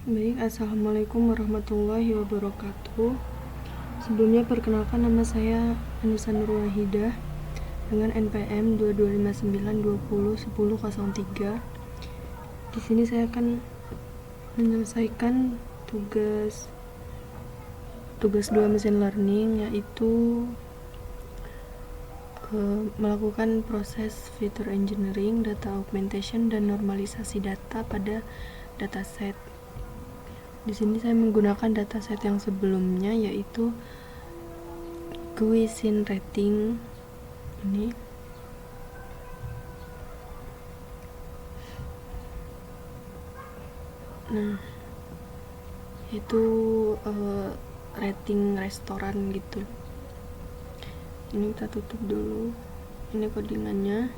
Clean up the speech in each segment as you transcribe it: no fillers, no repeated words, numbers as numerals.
Baik, assalamualaikum warahmatullahi wabarakatuh. Sebelumnya perkenalkan, nama saya Anissa Nur Wahidah dengan NPM 2259201003. Di sini saya akan menyelesaikan tugas 2 machine learning, yaitu melakukan proses feature engineering, data augmentation, dan normalisasi data pada dataset. Di sini saya menggunakan dataset yang sebelumnya, yaitu Gaussian rating ini. Nah, itu rating restoran gitu. Ini kita tutup dulu. Ini codingannya.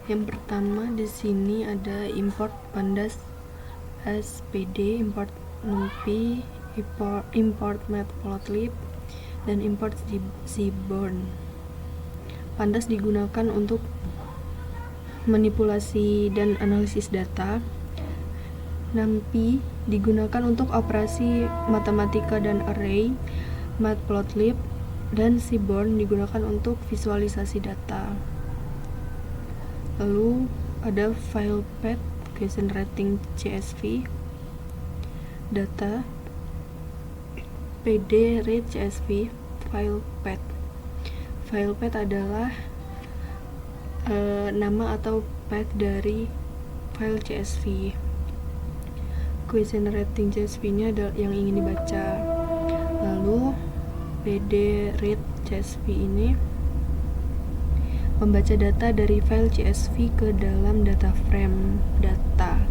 Yang pertama di sini ada import pandas SPD, import numpy, import matplotlib, dan import seaborn. Pandas digunakan untuk manipulasi dan analisis data. Numpy digunakan untuk operasi matematika dan array. Matplotlib dan seaborn digunakan untuk visualisasi data. Lalu ada file path Gaussian rating CSV, data PD read CSV, file path. File path adalah nama atau path dari file CSV. Gaussian rating CSV-nya adalah yang ingin dibaca. Lalu PD read CSV ini membaca data dari file CSV ke dalam data frame data,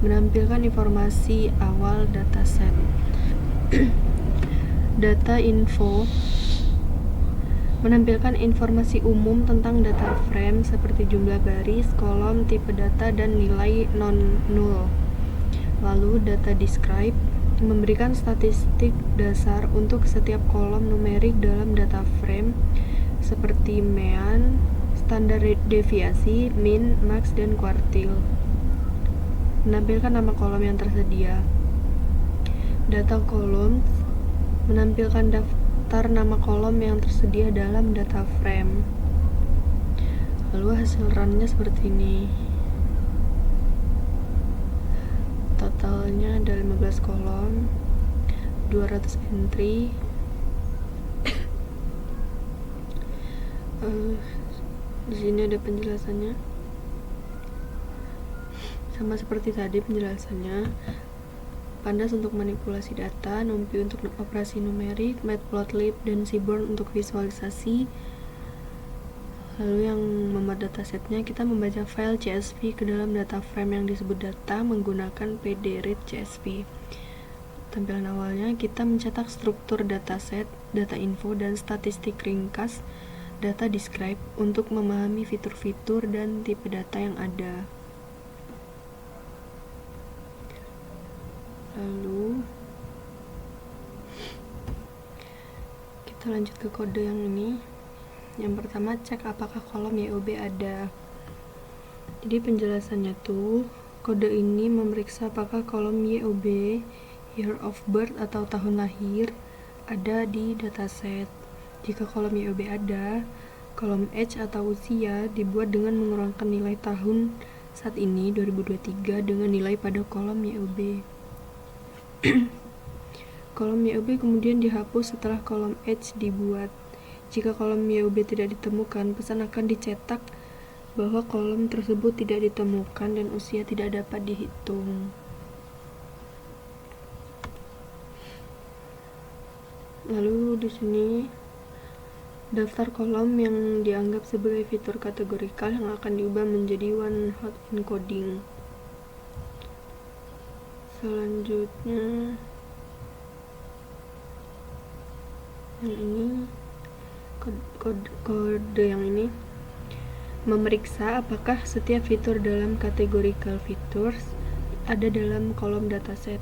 menampilkan informasi awal dataset. Data info menampilkan informasi umum tentang data frame seperti jumlah baris, kolom, tipe data, dan nilai non-null. Lalu data describe memberikan statistik dasar untuk setiap kolom numerik dalam data frame seperti mean, standar deviasi, min, max, dan kuartil. Menampilkan nama kolom yang tersedia. Data columns menampilkan daftar nama kolom yang tersedia dalam data frame. Lalu hasil run-nya seperti ini. Totalnya ada 15 kolom, 200 entry. Di sini ada penjelasannya. Sama seperti tadi penjelasannya. Pandas untuk manipulasi data, numpy untuk operasi numerik, matplotlib dan seaborn untuk visualisasi. Lalu yang membuat datasetnya, kita membaca file CSV ke dalam data frame yang disebut data menggunakan PD read CSV. Tampilan awalnya, kita mencetak struktur dataset, data info, dan statistik ringkas data describe untuk memahami fitur-fitur dan tipe data yang ada. Lalu kita lanjut ke kode yang ini. Yang pertama, cek apakah kolom YOB ada. Jadi penjelasannya tuh, kode ini memeriksa apakah kolom YOB, year of birth atau tahun lahir, ada di dataset. Jika kolom YOB ada, kolom age atau usia dibuat dengan mengurangkan nilai tahun saat ini 2023 dengan nilai pada kolom YOB. Kolom YOB kemudian dihapus setelah kolom age dibuat. Jika kolom YOB tidak ditemukan, pesan akan dicetak bahwa kolom tersebut tidak ditemukan dan usia tidak dapat dihitung. Lalu di sini daftar kolom yang dianggap sebagai fitur kategorikal yang akan diubah menjadi one hot encoding. Selanjutnya yang ini, kode yang ini memeriksa apakah setiap fitur dalam categorical features ada dalam kolom dataset.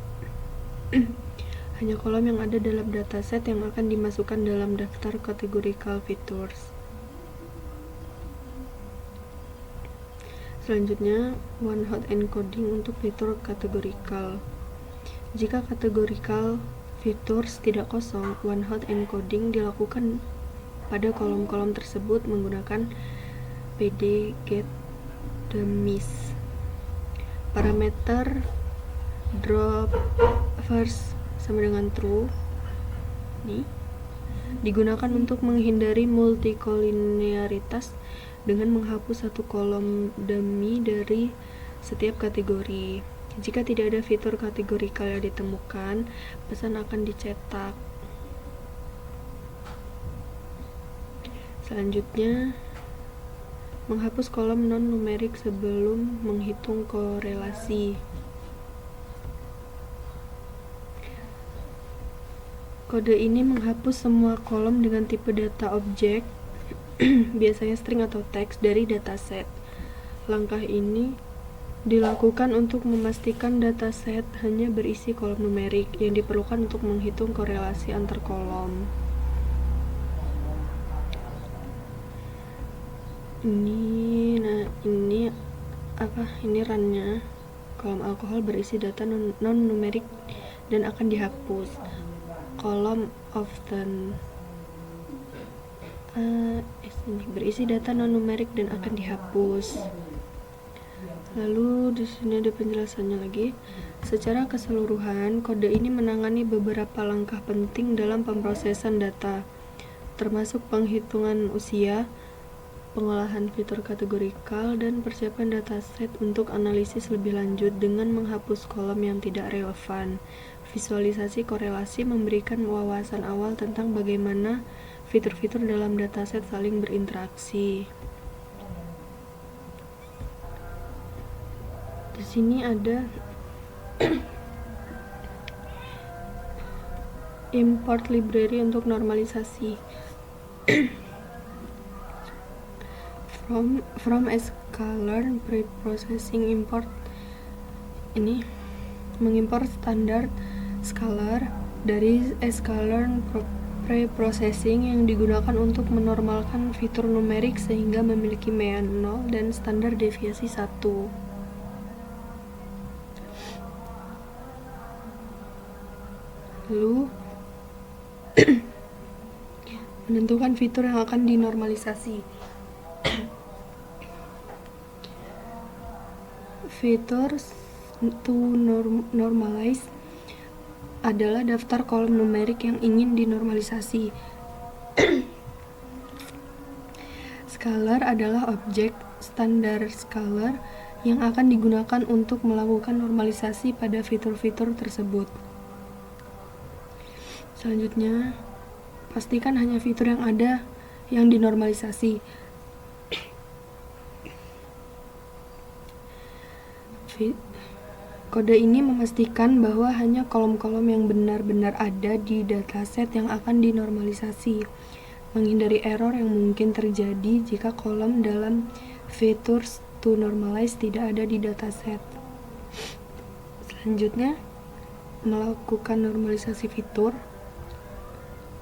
Hanya kolom yang ada dalam dataset yang akan dimasukkan dalam daftar categorical features. Selanjutnya, one hot encoding untuk fitur kategorikal. Jika kategorikal features tidak kosong, one hot encoding dilakukan pada kolom-kolom tersebut menggunakan pd get demis. Parameter drop first sama dengan true nih digunakan untuk menghindari multikolinearitas dengan menghapus satu kolom dummy dari setiap kategori. Jika tidak ada fitur kategorikal yang ditemukan, pesan akan dicetak. Selanjutnya, menghapus kolom non-numerik sebelum menghitung korelasi. Kode ini menghapus semua kolom dengan tipe data objek, biasanya string atau teks, dari dataset. Langkah ini dilakukan untuk memastikan dataset hanya berisi kolom numerik yang diperlukan untuk menghitung korelasi antar kolom. Ini runnya. Kolom alkohol berisi data non-numerik dan akan dihapus. Kolom often berisi data non-numerik dan akan dihapus. Lalu di sini ada penjelasannya lagi. Secara keseluruhan, kode ini menangani beberapa langkah penting dalam pemrosesan data, termasuk penghitungan usia, pengolahan fitur kategorikal, dan persiapan dataset untuk analisis lebih lanjut dengan menghapus kolom yang tidak relevan. Visualisasi korelasi memberikan wawasan awal tentang bagaimana fitur-fitur dalam dataset saling berinteraksi. Di sini ada import library untuk normalisasi. from scalar preprocessing import ini mengimpor standar scalar dari scalar preprocessing yang digunakan untuk menormalkan fitur numerik sehingga memiliki mean 0 dan standar deviasi 1. Lalu menentukan fitur yang akan dinormalisasi. Fitur to normalize adalah daftar kolom numerik yang ingin dinormalisasi. Scalar adalah objek standar scalar yang akan digunakan untuk melakukan normalisasi pada fitur-fitur tersebut. Selanjutnya, pastikan hanya fitur yang ada yang dinormalisasi. Kode ini memastikan bahwa hanya kolom-kolom yang benar-benar ada di dataset yang akan dinormalisasi, menghindari error yang mungkin terjadi jika kolom dalam features to normalize tidak ada di dataset. Selanjutnya, melakukan normalisasi fitur.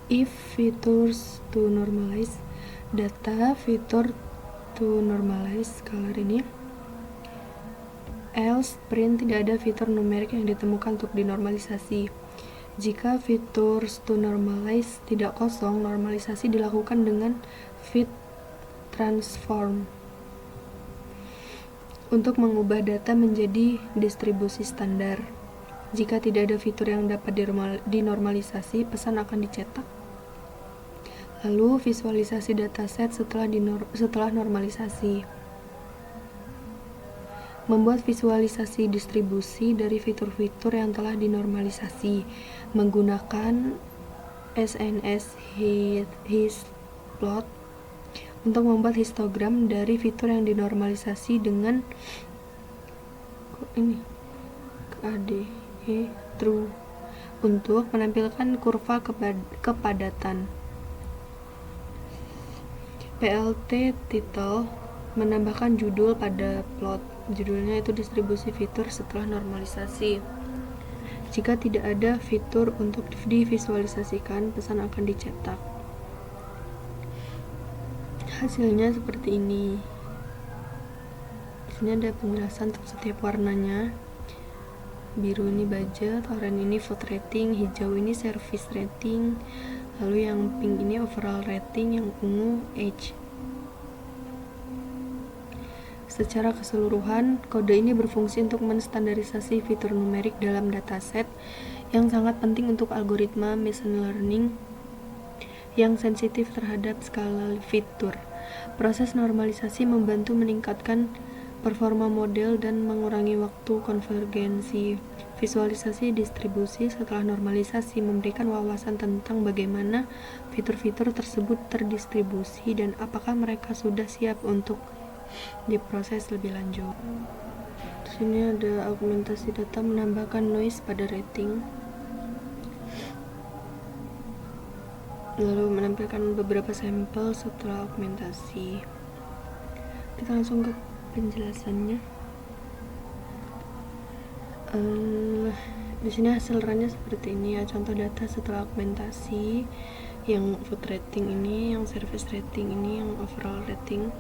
If features to normalize data fitur to normalize scalar ini, else print tidak ada fitur numerik yang ditemukan untuk dinormalisasi. Jika fitur to normalize tidak kosong, normalisasi dilakukan dengan fit transform untuk mengubah data menjadi distribusi standar. Jika tidak ada fitur yang dapat dinormalisasi, pesan akan dicetak. Lalu visualisasi dataset setelah normalisasi. Membuat visualisasi distribusi dari fitur-fitur yang telah dinormalisasi menggunakan SNS histplot untuk membuat histogram dari fitur yang dinormalisasi dengan true untuk menampilkan kurva kepadatan. PLT title menambahkan judul pada plot. Judulnya itu distribusi fitur setelah normalisasi. Jika tidak ada fitur untuk divisualisasikan, pesan akan dicetak. Hasilnya seperti ini. Di sini ada penjelasan untuk setiap warnanya. Biru ini budget, oranye ini food rating, hijau ini service rating, lalu yang pink ini overall rating, yang ungu age. Secara keseluruhan, kode ini berfungsi untuk menstandarisasi fitur numerik dalam dataset yang sangat penting untuk algoritma machine learning yang sensitif terhadap skala fitur. Proses normalisasi membantu meningkatkan performa model dan mengurangi waktu konvergensi. Visualisasi distribusi setelah normalisasi memberikan wawasan tentang bagaimana fitur-fitur tersebut terdistribusi dan apakah mereka sudah siap untuk diproses lebih lanjut. Di sini ada augmentasi data menambahkan noise pada rating. Lalu menampilkan beberapa sampel setelah augmentasi. Kita langsung ke penjelasannya. Di sini hasil runnya seperti ini ya, contoh data setelah augmentasi, yang food rating ini, yang service rating ini, yang overall rating.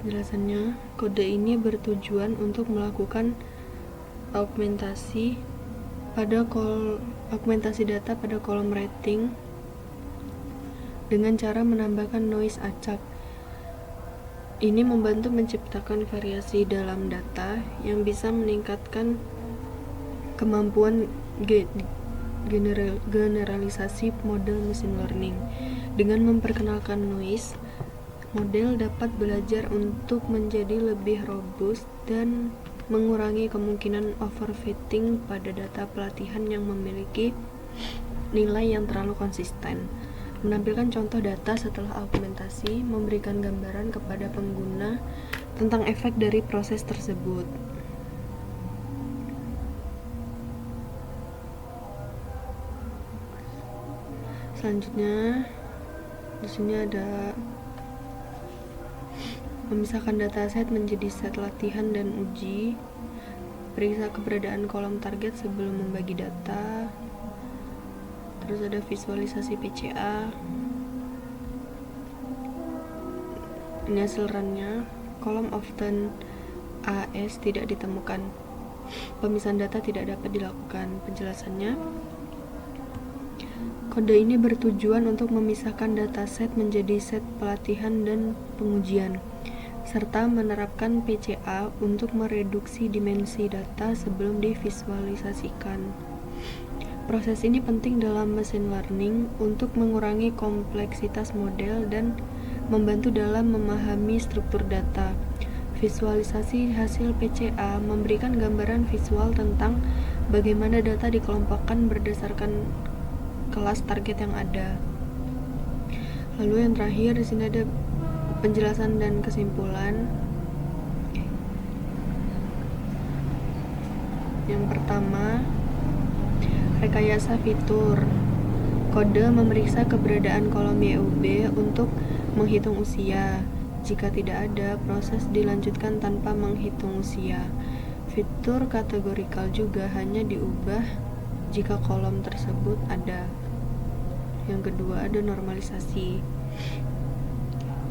Penjelasannya, kode ini bertujuan untuk melakukan augmentasi data pada kolom rating dengan cara menambahkan noise acak. Ini membantu menciptakan variasi dalam data yang bisa meningkatkan kemampuan generalisasi model machine learning. Dengan memperkenalkan noise, model dapat belajar untuk menjadi lebih robust dan mengurangi kemungkinan overfitting pada data pelatihan yang memiliki nilai yang terlalu konsisten. Menampilkan contoh data setelah augmentasi memberikan gambaran kepada pengguna tentang efek dari proses tersebut. Selanjutnya, di sini ada memisahkan dataset menjadi set latihan dan uji. Periksa keberadaan kolom target sebelum membagi data. Terus ada visualisasi PCA. Ini hasil runnya. Kolom often AS tidak ditemukan. Pemisahan data tidak dapat dilakukan. Penjelasannya, kode ini bertujuan untuk memisahkan dataset menjadi set pelatihan dan pengujian, serta menerapkan PCA untuk mereduksi dimensi data sebelum divisualisasikan. Proses ini penting dalam machine learning untuk mengurangi kompleksitas model dan membantu dalam memahami struktur data. Visualisasi hasil PCA memberikan gambaran visual tentang bagaimana data dikelompokkan berdasarkan kelas target yang ada. Lalu yang terakhir di sini ada penjelasan dan kesimpulan. Yang pertama, rekayasa fitur. Kode memeriksa keberadaan kolom YUB untuk menghitung usia. Jika tidak ada, proses dilanjutkan tanpa menghitung usia. Fitur kategorikal juga hanya diubah jika kolom tersebut ada. Yang kedua, ada normalisasi.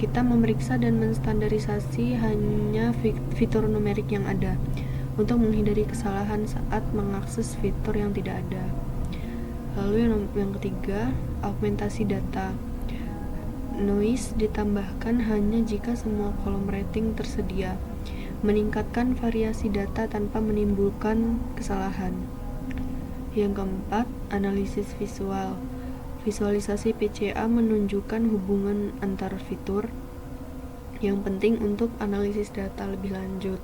Kita memeriksa dan menstandarisasi hanya fitur numerik yang ada untuk menghindari kesalahan saat mengakses fitur yang tidak ada. Lalu yang ketiga, augmentasi data. Noise ditambahkan hanya jika semua kolom rating tersedia, meningkatkan variasi data tanpa menimbulkan kesalahan. Yang keempat, analisis visual. Visualisasi PCA menunjukkan hubungan antar fitur yang penting untuk analisis data lebih lanjut.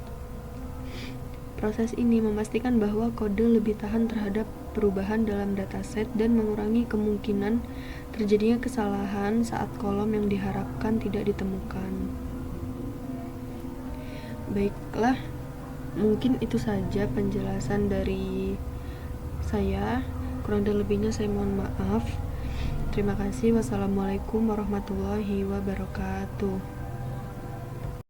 Proses ini memastikan bahwa kode lebih tahan terhadap perubahan dalam dataset dan mengurangi kemungkinan terjadinya kesalahan saat kolom yang diharapkan tidak ditemukan. Baiklah, mungkin itu saja penjelasan dari saya. Kurang dan lebihnya saya mohon maaf. Terima kasih. Wassalamualaikum warahmatullahi wabarakatuh.